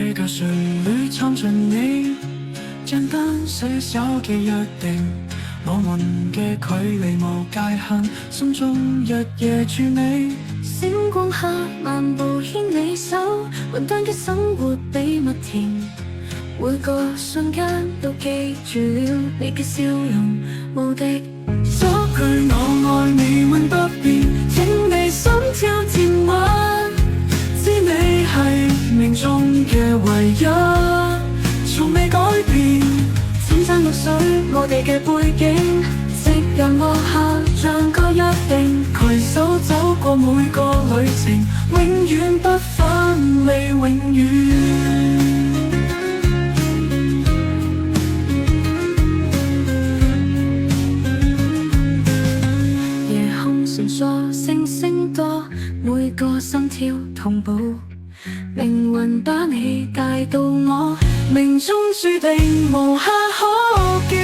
這個旋律唱盡你，簡單些小嘅約定，我們嘅距離無界限，心中日夜住你。星光下漫步牽你手，雲端嘅生活比蜜甜，每個瞬間都記住了你嘅笑容無敵。嗰句我愛你永不變，聽你心跳甜蜜，知你係命中嘅唯一，從未改變。千山綠水，我哋嘅背景，夕陽落下像個約定，攜手走過每個旅程，永遠不分離，永遠。閃爍星星多，每個心跳同步，靈魂把你帶到我，命中注定無懈可擊。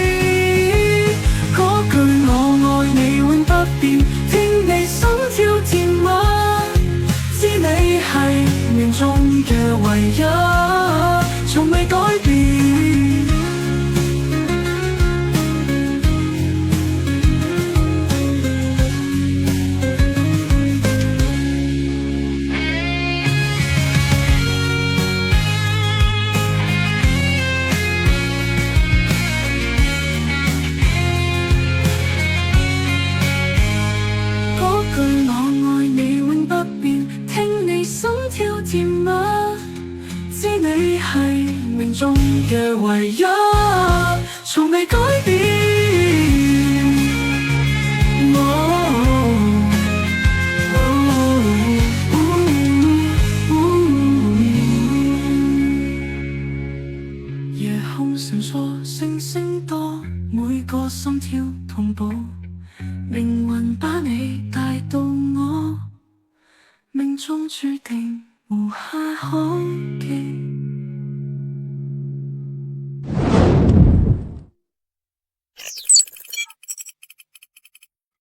嗰句我愛你永不變，聽你心跳甜蜜，知你係命中嘅唯一，從未改變。甜蜜，知你係命中嘅唯一，從未改變。夜空閃爍星星多，每個心跳同步，靈魂把你帶到我，命中注定無懈可擊。